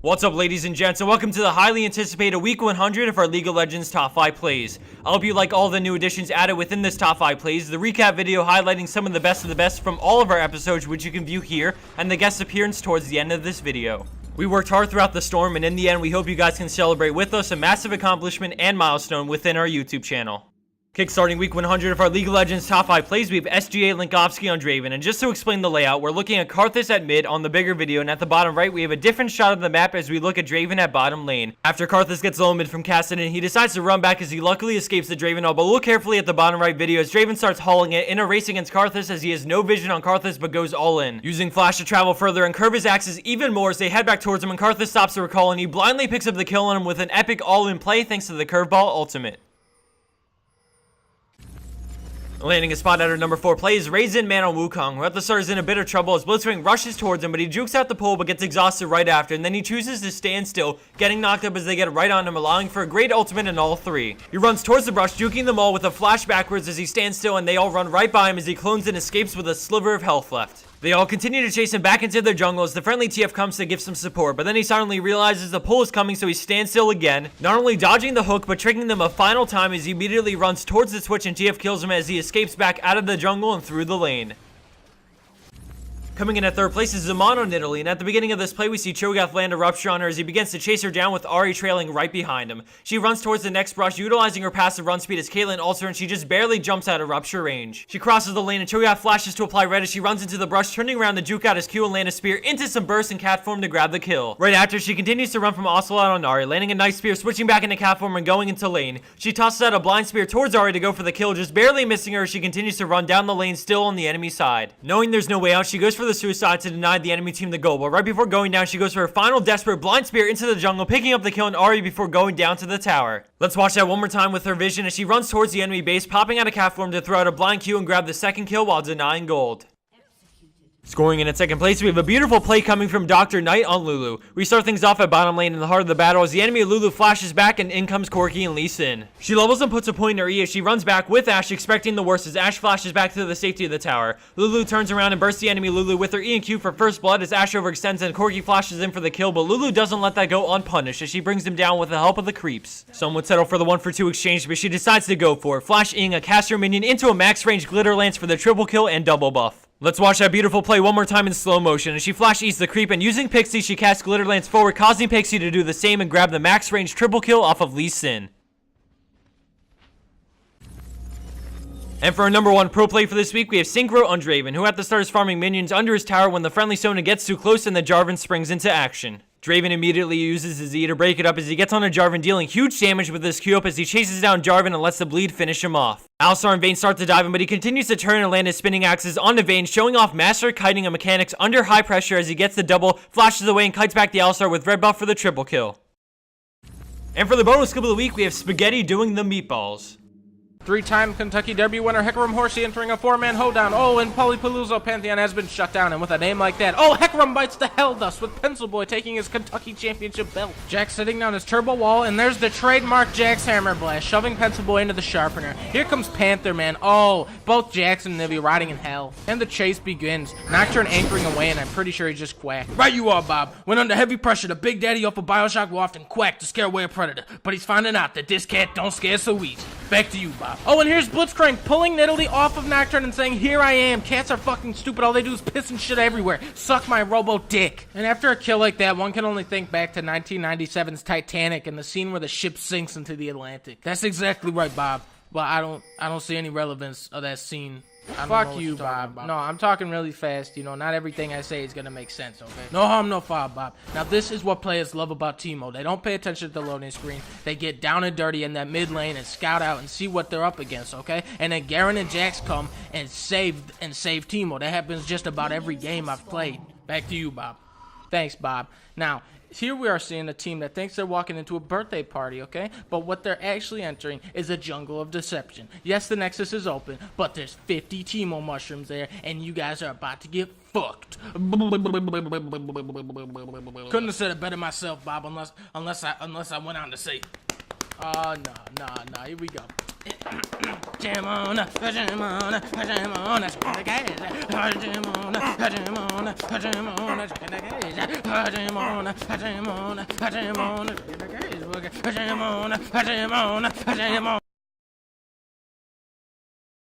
What's up, ladies and gents, and welcome to the highly anticipated Week 100 of our League of Legends Top 5 Plays. I hope you like all the new additions added within this Top 5 Plays, the recap video highlighting some of the best from all of our episodes, which you can view here, and the guest appearance towards the end of this video. We worked hard throughout the storm, and in the end, we hope you guys can celebrate with us a massive accomplishment and milestone within our YouTube channel. Kickstarting Week 100 of our League of Legends Top 5 Plays, we have SGA Linkovsky on Draven, and just to explain the layout, we're looking at Karthus at mid on the bigger video, and at the bottom right, we have a different shot of the map as we look at Draven at bottom lane. After Karthus gets low mid from Kassadin, he decides to run back as he luckily escapes the Draven ult, but look carefully at the bottom right video as Draven starts hauling it in a race against Karthus as he has no vision on Karthus but goes all in. Using Flash to travel further and curve his axes even more as they head back towards him, and Karthus stops the recall and he blindly picks up the kill on him with an epic all-in play thanks to the curveball ultimate. Landing a spot at our number 4 play is Raisin Man on Wukong, who at the start is in a bit of trouble as Blitzcrank rushes towards him, but he jukes out the pole but gets exhausted right after, and then he chooses to stand still, getting knocked up as they get right on him, allowing for a great ultimate in all three. He runs towards the brush, juking them all with a flash backwards as he stands still, and they all run right by him as he clones and escapes with a sliver of health left. They all continue to chase him back into their jungle as the friendly TF comes to give some support, but then he suddenly realizes the pull is coming, so he stands still again, not only dodging the hook but tricking them a final time as he immediately runs towards the switch, and TF kills him as he escapes back out of the jungle and through the lane. Coming in at third place is Zaman on Italy, and at the beginning of this play we see Cho'Gath land a rupture on her as he begins to chase her down with Ahri trailing right behind him. She runs towards the next brush, utilizing her passive run speed as Caitlyn ults her, and she just barely jumps out of rupture range. She crosses the lane and Cho'Gath flashes to apply red as she runs into the brush, turning around to juke out his Q and land a spear into some burst in cat form to grab the kill. Right after, she continues to run from Ocelot on Ahri, landing a nice spear, switching back into cat form and going into lane. She tosses out a blind spear towards Ahri to go for the kill, just barely missing her as she continues to run down the lane still on the enemy side. Knowing there's no way out, she goes for the suicide to deny the enemy team the goal, but right before going down, she goes for her final desperate blind spear into the jungle, picking up the kill on Ahri before going down to the tower. Let's watch that one more time with her vision as she runs towards the enemy base, popping out a cat form to throw out a blind Q and grab the second kill while denying gold. Scoring in at second place, we have a beautiful play coming from Dr. Knight on Lulu. We start things off at bottom lane in the heart of the battle as the enemy Lulu flashes back and in comes Corki and Lee Sin. She levels and puts a point in her E as she runs back with Ashe, expecting the worst as Ashe flashes back to the safety of the tower. Lulu turns around and bursts the enemy Lulu with her E and Q for first blood as Ashe overextends and Corki flashes in for the kill, but Lulu doesn't let that go unpunished as she brings him down with the help of the creeps. Some would settle for the 1-for-2 exchange, but she decides to go for it, flash-ing a caster minion into a max range glitter lance for the triple kill and double buff. Let's watch that beautiful play one more time in slow motion as she flash eats the creep, and using Pixie she casts Glitter Lance forward, causing Pixie to do the same and grab the max range triple kill off of Lee Sin. And for our number 1 pro play for this week, we have Synchro on Draven, who at the start is farming minions under his tower when the friendly Sona gets too close and the Jarvan springs into action. Draven immediately uses his E to break it up as he gets on a Jarvan, dealing huge damage with his Q up as he chases down Jarvan and lets the bleed finish him off. Alistar and Vayne start to dive him, but he continues to turn and land his spinning axes onto Vayne, showing off master kiting and mechanics under high pressure as he gets the double, flashes away and kites back the Alistar with red buff for the triple kill. And for the bonus clip of the week, we have Spaghetti doing the meatballs. 3-time Kentucky Derby winner Hecarim Horsey entering a 4-man hoedown. Oh, and Polypalooza Pantheon has been shut down, and with a name like that, oh, Hecarim bites the hell dust with Pencil Boy taking his Kentucky Championship belt. Jax sitting down his turbo wall, and there's the trademark Jax Hammer Blast, shoving Pencil Boy into the sharpener. Here comes Panther Man. Oh, both Jax and Nivy riding in hell. And the chase begins. Nocturne anchoring away, and I'm pretty sure he just quacked. Right you are, Bob. When under heavy pressure, the Big Daddy off of Bioshock will often quack to scare away a predator, but he's finding out that this cat don't scare so easy. Back to you, Bob. Oh, and here's Blitzcrank pulling Nidalee off of Nocturne and saying, here I am. Cats are fucking stupid. All they do is piss and shit everywhere. Suck my robo dick. And after a kill like that, one can only think back to 1997's Titanic and the scene where the ship sinks into the Atlantic. That's exactly right, Bob. Well, I don't see any relevance of that scene. Fuck you, Bob. No, I'm talking really fast. You know, not everything I say is gonna make sense, okay? No harm, no foul, Bob. Now, this is what players love about Teemo. They don't pay attention to the loading screen. They get down and dirty in that mid lane and scout out and see what they're up against, okay? And then Garen and Jax come and save Teemo. That happens just about every game I've played. Back to you, Bob. Thanks, Bob. Now, here we are seeing a team that thinks they're walking into a birthday party, okay? But what they're actually entering is a jungle of deception. Yes, the Nexus is open, but there's 50 Teemo mushrooms there, and you guys are about to get fucked. Couldn't have said it better myself, Bob, unless I went on to say, no, here we go. Jamona, Jamona, Jamona, Jamona,